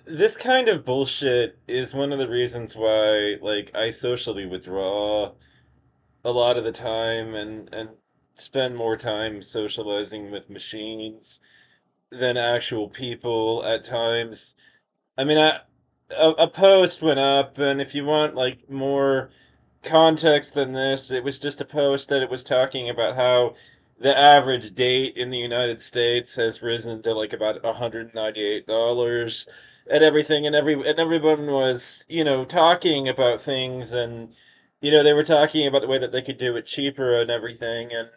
This kind of bullshit is one of the reasons why, like, I socially withdraw a lot of the time and spend more time socializing with machines than actual people at times. I mean, a post went up, and if you want like more context than this, it was just a post that it was talking about how the average date in the United States has risen to like about $198 and everything, and everyone was, talking about things, and they were talking about the way that they could do it cheaper and everything, and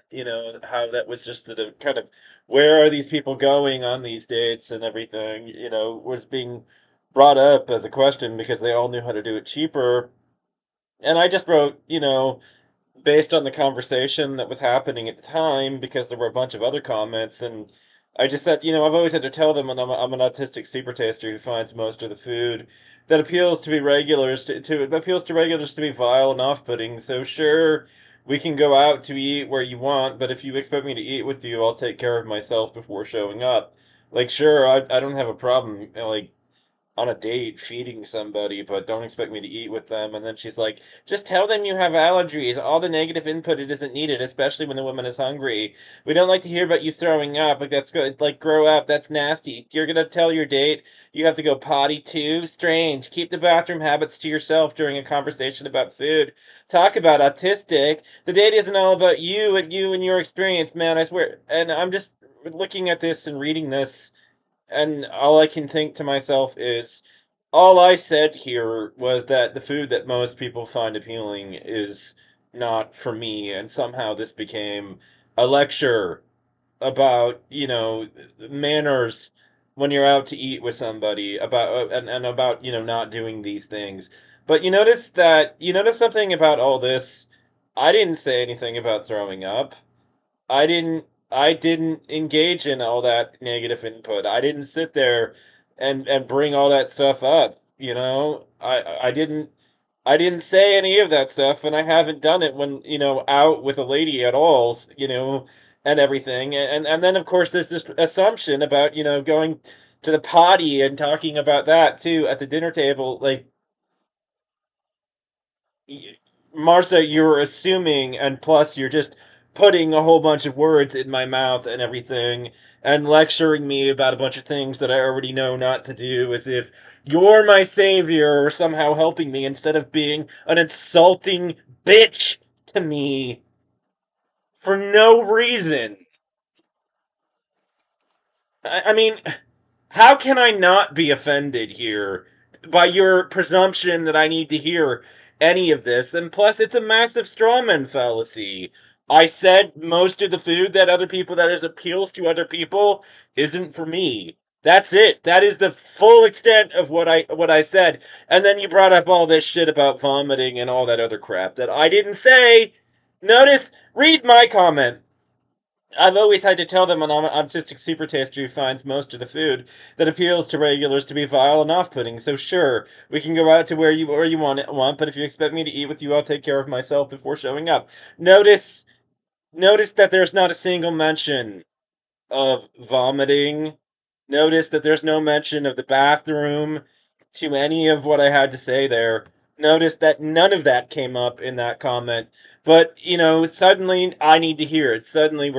how that was just a kind of where are these people going on these dates and everything, was being brought up as a question because they all knew how to do it cheaper. And I just wrote, based on the conversation that was happening at the time, because there were a bunch of other comments, and I just said, I've always had to tell them, and I'm an autistic super taster who finds most of the food that appeals to regulars to be vile and off-putting. So sure, we can go out to eat where you want, but if you expect me to eat with you, I'll take care of myself before showing up. Like, sure, I don't have a problem, like on a date feeding somebody, but don't expect me to eat with them. And then she's like, just tell them you have allergies. All the negative input it isn't needed, especially when the woman is hungry. We don't like to hear about you throwing up. Like that's good. Like grow up. That's nasty. You're gonna tell your date you have to go potty too. Strange. Keep the bathroom habits to yourself during a conversation about food. Talk about autistic. The date isn't all about you and your experience, man. I swear. And I'm just looking at this and reading this, and all I can think to myself is all I said here was that the food that most people find appealing is not for me, and somehow this became a lecture about, manners when you're out to eat with somebody, about and about, not doing these things. But you notice something about all this. I didn't say anything about throwing up. I didn't engage in all that negative input. I didn't sit there and bring all that stuff up, I didn't say any of that stuff, and I haven't done it when, out with a lady at all, and everything. And then of course there's this assumption about, going to the potty and talking about that too at the dinner table. Like Marcia, you're assuming, and plus you're just putting a whole bunch of words in my mouth and everything, and lecturing me about a bunch of things that I already know not to do, as if you're my savior or somehow helping me, instead of being an insulting bitch to me for no reason. I mean, how can I not be offended here by your presumption that I need to hear any of this? And plus, it's a massive strawman fallacy. I said most of the food that other people that is appeals to other people isn't for me. That's it. That is the full extent of what I said. And then you brought up all this shit about vomiting and all that other crap that I didn't say. Notice, read my comment. I've always had to tell them an autistic super taster who finds most of the food that appeals to regulars to be vile and off-putting. So sure, we can go out to where you want, but if you expect me to eat with you, I'll take care of myself before showing up. Notice notice that there's not a single mention of vomiting. Notice that there's no mention of the bathroom to any of what I had to say there. Notice that none of that came up in that comment. But, suddenly I need to hear it. Suddenly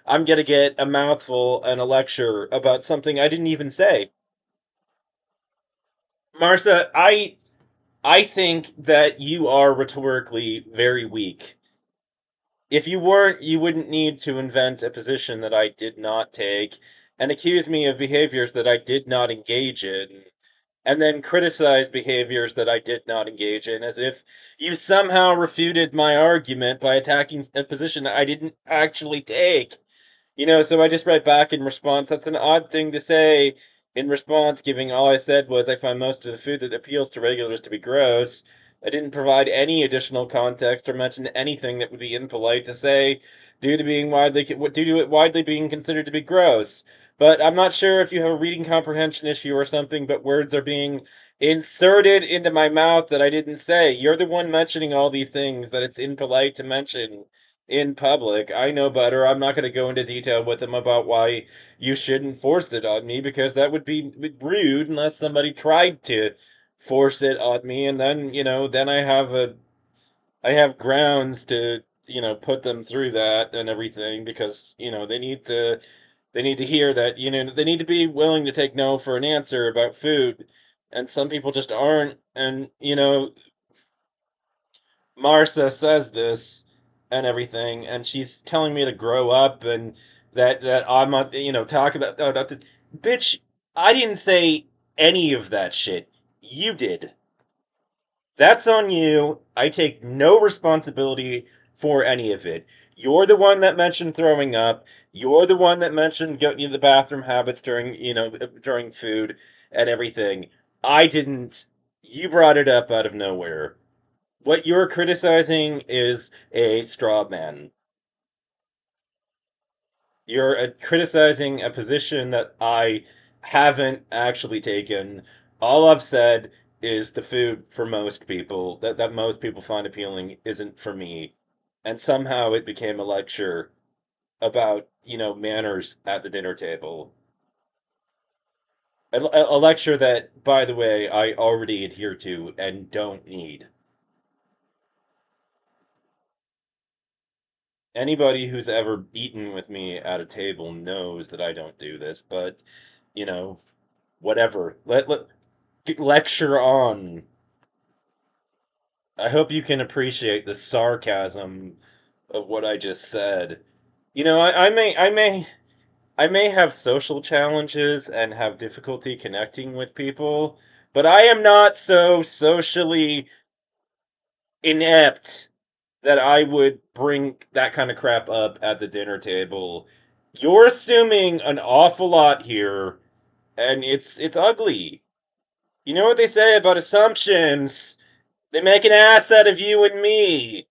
I'm gonna get a mouthful and a lecture about something I didn't even say. Marcia, I think that you are rhetorically very weak. If you weren't, you wouldn't need to invent a position that I did not take and accuse me of behaviors that I did not engage in, and then criticize behaviors that I did not engage in, as if you somehow refuted my argument by attacking a position that I didn't actually take. So I just write back in response, that's an odd thing to say. In response, giving all I said was I find most of the food that appeals to regulars to be gross. I didn't provide any additional context or mention anything that would be impolite to say due to it widely being considered to be gross. But I'm not sure if you have a reading comprehension issue or something, but words are being inserted into my mouth that I didn't say. You're the one mentioning all these things that it's impolite to mention. in public. I know better. I'm not going to go into detail with them about why you shouldn't force it on me because that would be rude unless somebody tried to force it on me, and then, then I have grounds to, put them through that and everything because, they need to hear that, they need to be willing to take no for an answer about food. And some people just aren't. And, Marcia says this and everything, and she's telling me to grow up and that I'm not, talk about this. Bitch, I didn't say any of that shit. You did. That's on you. I take no responsibility for any of it. You're the one that mentioned throwing up. You're the one that mentioned going to the bathroom habits during, during food and everything. I didn't. You brought it up out of nowhere. What you're criticizing is a straw man. You're criticizing a position that I haven't actually taken. All I've said is the food for most people that most people find appealing isn't for me. And somehow it became a lecture about, manners at the dinner table. A lecture that, by the way, I already adhere to and don't need. Anybody who's ever eaten with me at a table knows that I don't do this, but, you know, whatever. Let lecture on. I hope you can appreciate the sarcasm of what I just said. I may have social challenges and have difficulty connecting with people, but I am not so socially inept that I would bring that kind of crap up at the dinner table. You're assuming an awful lot here, and it's ugly. You know what they say about assumptions? They make an ass out of you and me.